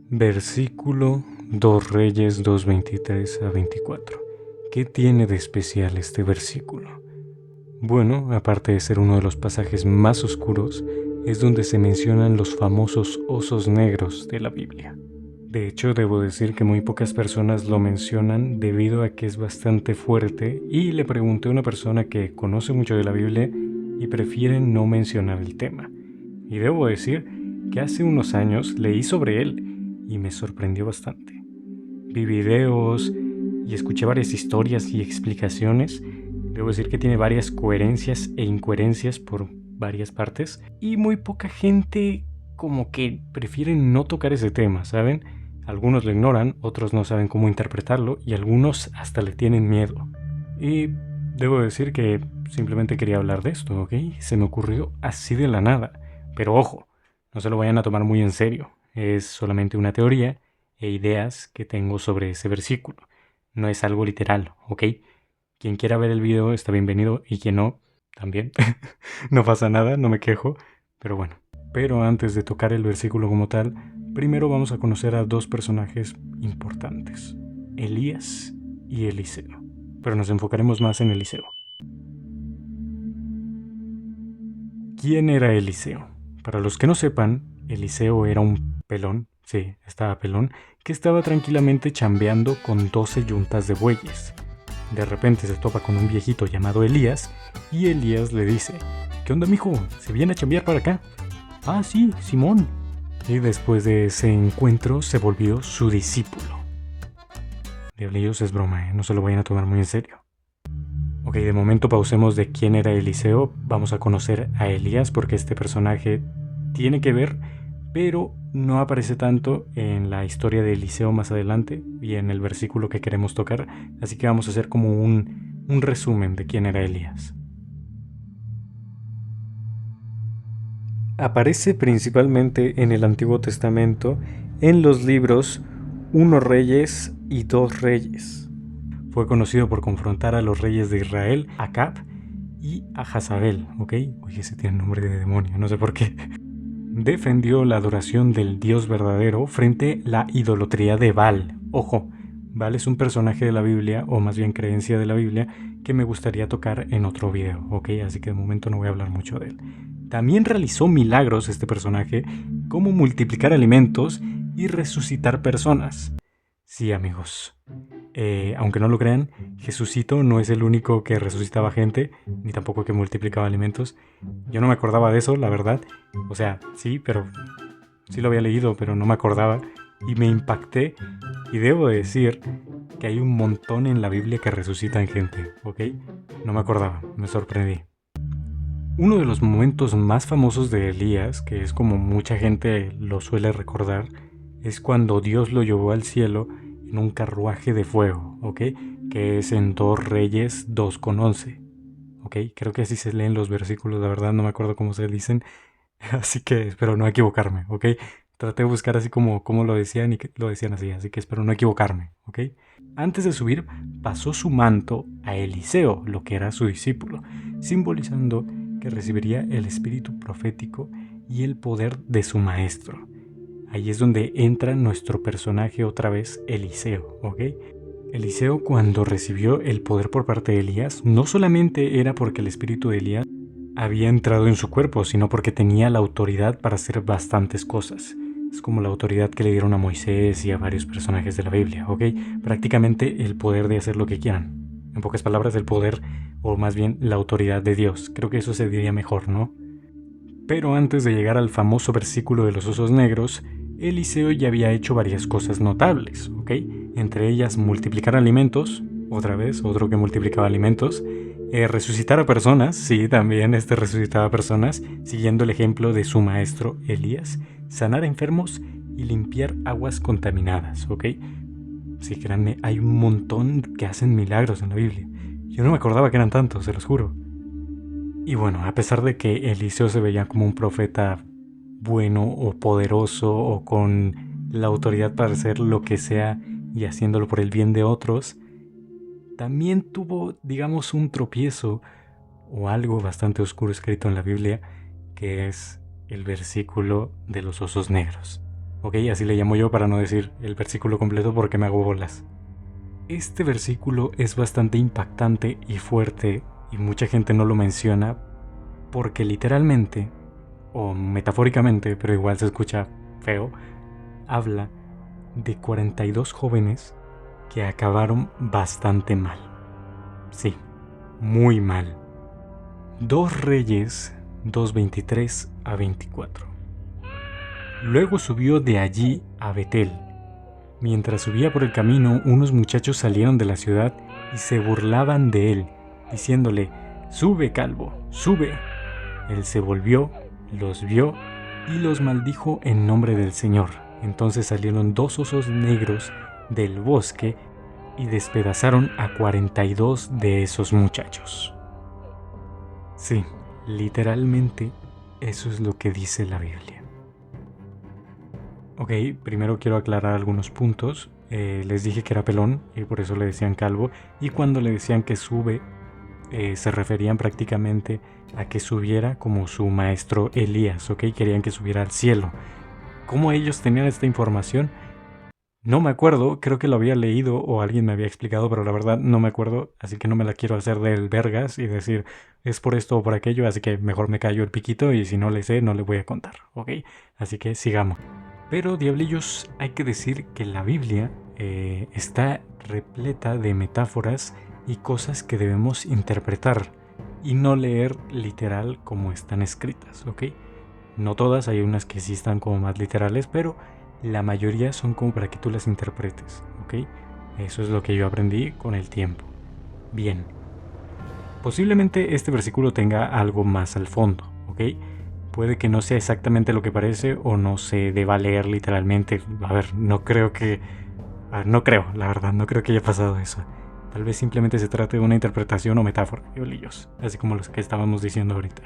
Versículo 2 Reyes 2:23 a 24. ¿Qué tiene de especial este versículo? Bueno, aparte de ser uno de los pasajes más oscuros, es donde se mencionan los famosos osos negros de la Biblia. De hecho, debo decir que muy pocas personas lo mencionan debido a que es bastante fuerte, y le pregunté a una persona que conoce mucho de la Biblia y prefiere no mencionar el tema. Y debo decir que hace unos años leí sobre él y me sorprendió bastante. Vi videos y escuché varias historias y explicaciones. Debo decir que tiene varias coherencias e incoherencias por varias partes, y muy poca gente como que prefiere no tocar ese tema, ¿saben? Algunos lo ignoran, otros no saben cómo interpretarlo y algunos hasta le tienen miedo. Y debo decir que simplemente quería hablar de esto, ¿ok? Se me ocurrió así de la nada. Pero ojo, no se lo vayan a tomar muy en serio. Es solamente una teoría e ideas que tengo sobre ese versículo. No es algo literal, ¿ok? Quien quiera ver el video está bienvenido y quien no, también. No pasa nada, no me quejo, pero bueno. Pero antes de tocar el versículo como tal, primero vamos a conocer a dos personajes importantes, Elías y Eliseo. Pero nos enfocaremos más en Eliseo. ¿Quién era Eliseo? Para los que no sepan, Eliseo era un pelón, sí, estaba pelón, que estaba tranquilamente chambeando con 12 yuntas de bueyes. De repente se topa con un viejito llamado Elías y Elías le dice: ¿qué onda, mijo? ¿Se viene a chambear para acá? Ah, sí, Simón. Y después de ese encuentro se volvió su discípulo. Diablillos, es broma, no se lo vayan a tomar muy en serio. Ok, de momento pausemos de quién era Eliseo. Vamos a conocer a Elías porque este personaje tiene que ver, pero no aparece tanto en la historia de Eliseo más adelante y en el versículo que queremos tocar. Así que vamos a hacer como un resumen de quién era Elías. Aparece principalmente en el Antiguo Testamento en los libros 1 Reyes y 2 Reyes. Fue conocido por confrontar a los reyes de Israel, Acab y a Jezabel, ¿ok? Oye, ese tiene nombre de demonio, no sé por qué. Defendió la adoración del Dios verdadero frente a la idolatría de Baal. Ojo, Baal es un personaje de la Biblia, o más bien creencia de la Biblia, que me gustaría tocar en otro video, ¿ok? Así que de momento no voy a hablar mucho de él. También realizó milagros este personaje, como multiplicar alimentos y resucitar personas. Sí, amigos. Aunque no lo crean, Jesucito no es el único que resucitaba gente, ni tampoco que multiplicaba alimentos. Yo no me acordaba de eso, la verdad. O sea, sí, pero sí lo había leído, pero no me acordaba. Y me impacté. Y debo decir que hay un montón en la Biblia que resucitan gente, ¿ok? No me acordaba, me sorprendí. Uno de los momentos más famosos de Elías, que es como mucha gente lo suele recordar, es cuando Dios lo llevó al cielo en un carruaje de fuego, ¿ok? Que es en 2 Reyes 2:11, ¿ok? Creo que así se leen los versículos, la verdad no me acuerdo cómo se dicen, así que espero no equivocarme, ¿ok? Traté de buscar así como lo decían y lo decían así que espero no equivocarme, ¿ok? Antes de subir, pasó su manto a Eliseo, lo que era su discípulo, simbolizando que recibiría el espíritu profético y el poder de su maestro. Ahí es donde entra nuestro personaje otra vez, Eliseo, ¿ok? Eliseo, cuando recibió el poder por parte de Elías, no solamente era porque el espíritu de Elías había entrado en su cuerpo, sino porque tenía la autoridad para hacer bastantes cosas. Es como la autoridad que le dieron a Moisés y a varios personajes de la Biblia, ¿ok? Prácticamente el poder de hacer lo que quieran. En pocas palabras, el poder, o más bien la autoridad de Dios. Creo que eso se diría mejor, ¿no? Pero antes de llegar al famoso versículo de los osos negros, Eliseo ya había hecho varias cosas notables, ¿ok? Entre ellas multiplicar alimentos, otra vez, otro que multiplicaba alimentos, resucitar a personas, sí, también resucitaba a personas, siguiendo el ejemplo de su maestro Elías, sanar a enfermos y limpiar aguas contaminadas, ¿ok? Sí, créanme, hay un montón que hacen milagros en la Biblia. Yo no me acordaba que eran tantos, se los juro. Y bueno, a pesar de que Eliseo se veía como un profeta bueno o poderoso o con la autoridad para hacer lo que sea y haciéndolo por el bien de otros, también tuvo, digamos, un tropiezo o algo bastante oscuro escrito en la Biblia, que es el versículo de los osos negros. Ok, así le llamo yo para no decir el versículo completo porque me hago bolas. Este versículo es bastante impactante y fuerte y mucha gente no lo menciona porque literalmente, o metafóricamente, pero igual se escucha feo, habla de 42 jóvenes que acabaron bastante mal. Sí, muy mal. 2 Reyes 2:23 a 24. Luego subió de allí a Betel. Mientras subía por el camino, unos muchachos salieron de la ciudad y se burlaban de él, diciéndole: «Sube, calvo, sube». Él se volvió, los vio y los maldijo en nombre del Señor. Entonces salieron 2 osos negros del bosque y despedazaron a 42 de esos muchachos. Sí, literalmente eso es lo que dice la Biblia. Ok, primero quiero aclarar algunos puntos. Les dije que era pelón y por eso le decían calvo. Y cuando le decían que sube, se referían prácticamente a que subiera como su maestro Elías, ¿ok? Querían que subiera al cielo. ¿Cómo ellos tenían esta información? No me acuerdo, creo que lo había leído o alguien me había explicado, pero la verdad no me acuerdo, así que no me la quiero hacer del vergas y decir es por esto o por aquello, así que mejor me callo el piquito y si no le sé no le voy a contar, ¿ok? Así que sigamos. Pero diablillos, hay que decir que la Biblia está repleta de metáforas y cosas que debemos interpretar y no leer literal como están escritas, ¿ok? No todas, hay unas que sí están como más literales, pero la mayoría son como para que tú las interpretes, ¿ok? Eso es lo que yo aprendí con el tiempo. Bien. Posiblemente este versículo tenga algo más al fondo, ¿ok? Puede que no sea exactamente lo que parece o no se deba leer literalmente. A ver, no creo, la verdad, no creo que haya pasado eso. Tal vez simplemente se trate de una interpretación o metáfora, diablillos, así como los que estábamos diciendo ahorita.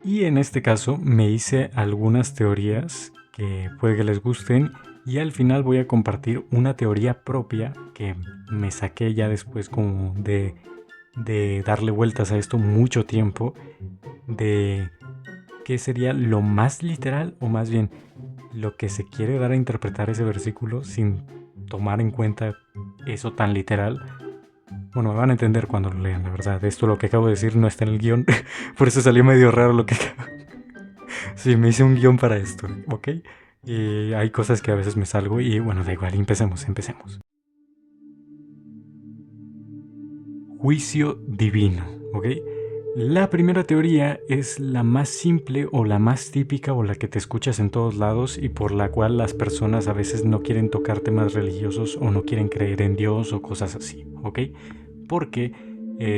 Y en este caso me hice algunas teorías que puede que les gusten y al final voy a compartir una teoría propia que me saqué ya después como de darle vueltas a esto mucho tiempo, de qué sería lo más literal o más bien lo que se quiere dar a interpretar ese versículo sin tomar en cuenta eso tan literal. Bueno, me van a entender cuando lo lean, la verdad. Esto lo que acabo de decir no está en el guión. Por eso salió medio raro lo que acabo. Sí, me hice un guión para esto, ¿ok? Y hay cosas que a veces me salgo y bueno, da igual, empecemos. Juicio divino, ¿ok? La primera teoría es la más simple o la más típica o la que te escuchas en todos lados y por la cual las personas a veces no quieren tocar temas religiosos o no quieren creer en Dios o cosas así, ¿ok? Porque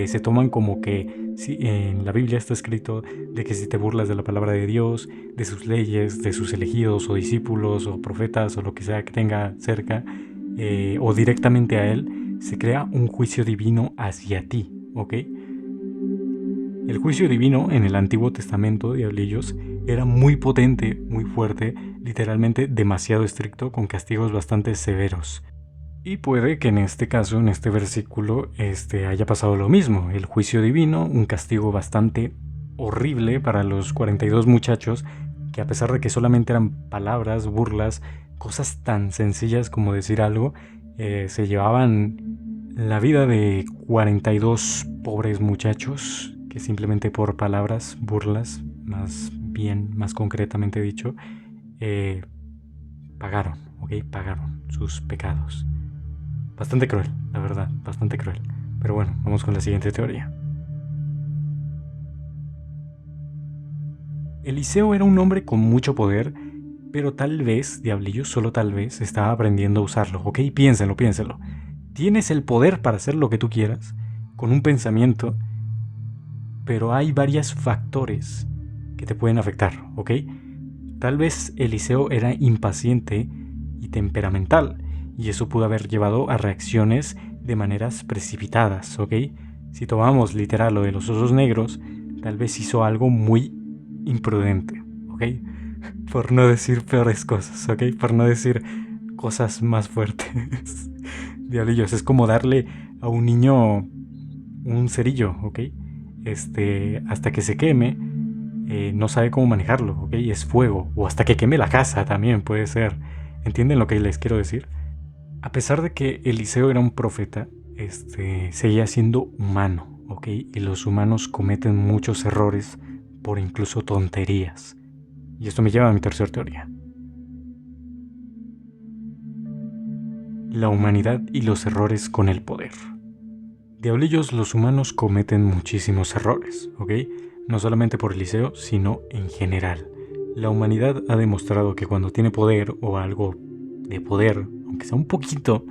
se toman como que si en la Biblia está escrito de que si te burlas de la palabra de Dios, de sus leyes, de sus elegidos o discípulos o profetas o lo que sea que tenga cerca o directamente a él, se crea un juicio divino hacia ti, ¿ok? El juicio divino en el Antiguo Testamento, diablillos, era muy potente, muy fuerte, literalmente demasiado estricto, con castigos bastante severos. Y puede que en este caso, en este versículo, haya pasado lo mismo. El juicio divino, un castigo bastante horrible para los 42 muchachos, que a pesar de que solamente eran palabras, burlas, cosas tan sencillas como decir algo, se llevaban la vida de 42 pobres muchachos que simplemente por palabras, burlas, más concretamente dicho, pagaron sus pecados. Bastante cruel, la verdad, bastante cruel. Pero bueno, vamos con la siguiente teoría. Eliseo era un hombre con mucho poder, pero tal vez, diablillo, solo tal vez, estaba aprendiendo a usarlo, ¿ok? Piénselo. Tienes el poder para hacer lo que tú quieras, con un pensamiento, pero hay varios factores que te pueden afectar, ¿ok? Tal vez Eliseo era impaciente y temperamental, y eso pudo haber llevado a reacciones de maneras precipitadas, ¿ok? Si tomamos literal lo de los osos negros, tal vez hizo algo muy imprudente, ¿ok? Por no decir peores cosas, ¿ok? Por no decir cosas más fuertes. Diablillos, es como darle a un niño un cerillo, ¿ok? Hasta que se queme no sabe cómo manejarlo, ¿ok? Es fuego, o hasta que queme la casa también puede ser. ¿Entienden lo que les quiero decir? A pesar de que Eliseo era un profeta, seguía siendo humano, ¿ok? Y los humanos cometen muchos errores por incluso tonterías. Y esto me lleva a mi tercera teoría. La humanidad y los errores con el poder. Diablillos, los humanos cometen muchísimos errores, ¿ok? No solamente por Eliseo, sino en general. La humanidad ha demostrado que cuando tiene poder o algo de poder, aunque sea un poquito,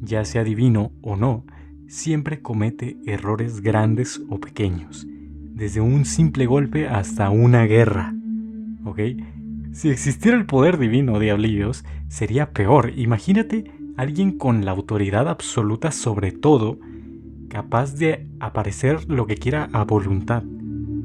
ya sea divino o no, siempre comete errores grandes o pequeños, desde un simple golpe hasta una guerra, ¿ok? Si existiera el poder divino, diablillos, sería peor. Imagínate alguien con la autoridad absoluta sobre todo, capaz de aparecer lo que quiera a voluntad.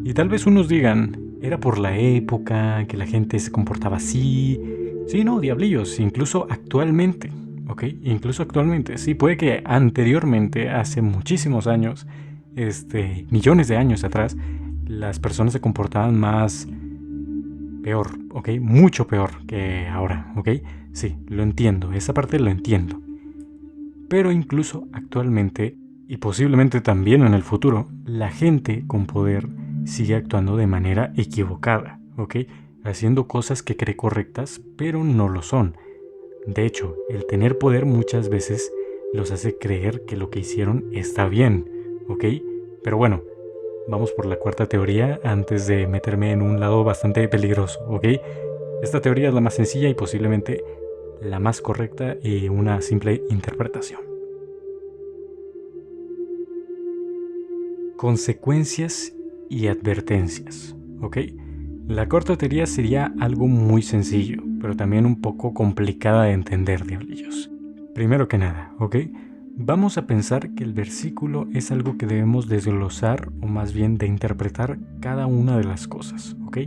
Y tal vez unos digan, era por la época, que la gente se comportaba así. Sí, no, diablillos, incluso actualmente, ¿ok? Incluso actualmente, sí, puede que anteriormente, hace muchísimos años, millones de años atrás, las personas se comportaban más peor, ¿ok? Mucho peor que ahora, ¿ok? Sí, lo entiendo, esa parte lo entiendo. Pero incluso actualmente, y posiblemente también en el futuro, la gente con poder sigue actuando de manera equivocada, ¿ok? Haciendo cosas que cree correctas, pero no lo son. De hecho, el tener poder muchas veces los hace creer que lo que hicieron está bien, ¿ok? Pero bueno, vamos por la cuarta teoría antes de meterme en un lado bastante peligroso, ¿ok? Esta teoría es la más sencilla y posiblemente la más correcta y una simple interpretación. Consecuencias y advertencias, ¿ok? La cuarta teoría sería algo muy sencillo, pero también un poco complicada de entender, diablillos. Primero que nada, ¿ok? Vamos a pensar que el versículo es algo que debemos desglosar o más bien de interpretar cada una de las cosas, ¿ok?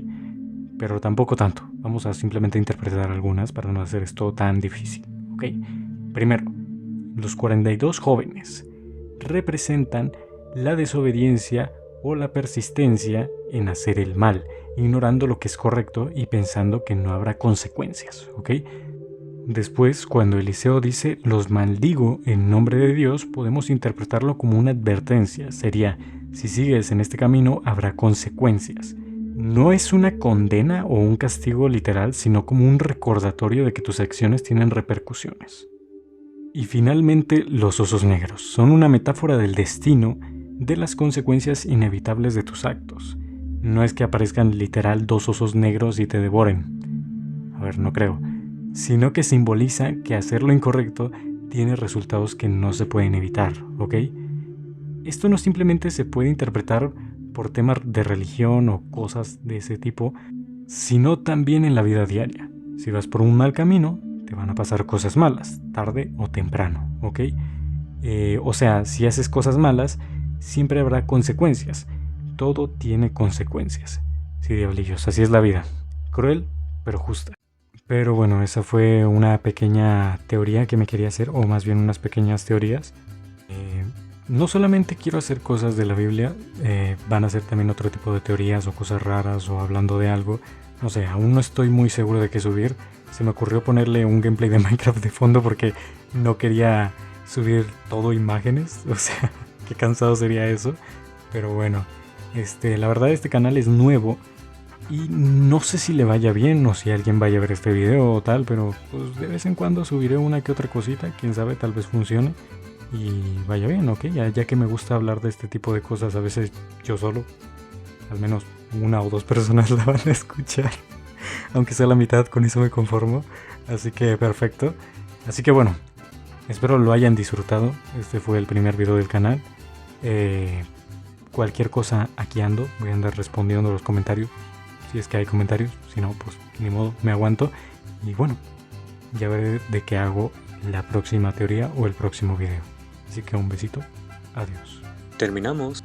Pero tampoco tanto. Vamos a simplemente interpretar algunas para no hacer esto tan difícil, ¿ok? Primero, los 42 jóvenes representan la desobediencia o la persistencia en hacer el mal, ignorando lo que es correcto y pensando que no habrá consecuencias, ¿ok? Después, cuando Eliseo dice los maldigo en nombre de Dios, podemos interpretarlo como una advertencia. Sería, si sigues en este camino habrá consecuencias. No es una condena o un castigo literal, sino como un recordatorio de que tus acciones tienen repercusiones. Y finalmente, los osos negros son una metáfora del destino, de las consecuencias inevitables de tus actos. No es que aparezcan literal 2 osos negros y te devoren. A ver, no creo. Sino que simboliza que hacer lo incorrecto tiene resultados que no se pueden evitar, ¿ok? Esto no simplemente se puede interpretar por temas de religión o cosas de ese tipo, sino también en la vida diaria. Si vas por un mal camino, te van a pasar cosas malas, tarde o temprano, ¿ok? O sea, si haces cosas malas, siempre habrá consecuencias. Todo tiene consecuencias. Sí, diablillos, así es la vida. Cruel, pero justa. Pero bueno, esa fue una pequeña teoría que me quería hacer, o más bien unas pequeñas teorías. No solamente quiero hacer cosas de la Biblia, van a ser también otro tipo de teorías o cosas raras o hablando de algo. No sé, aún no estoy muy seguro de qué subir. Se me ocurrió ponerle un gameplay de Minecraft de fondo porque no quería subir todo imágenes. O sea, qué cansado sería eso. Pero bueno, la verdad este canal es nuevo. Y no sé si le vaya bien o si alguien vaya a ver este video o tal, pero pues de vez en cuando subiré una que otra cosita, quién sabe, tal vez funcione y vaya bien, ¿ok? Ya que me gusta hablar de este tipo de cosas, a veces yo solo, al menos 1 o 2 personas la van a escuchar, aunque sea la mitad, con eso me conformo, así que perfecto. Así que bueno, espero lo hayan disfrutado, este fue el primer video del canal. Cualquier cosa aquí ando, voy a andar respondiendo los comentarios. Si es que hay comentarios, si no, pues ni modo, me aguanto. Y bueno, ya veré de qué hago la próxima teoría o el próximo video. Así que un besito, adiós. Terminamos.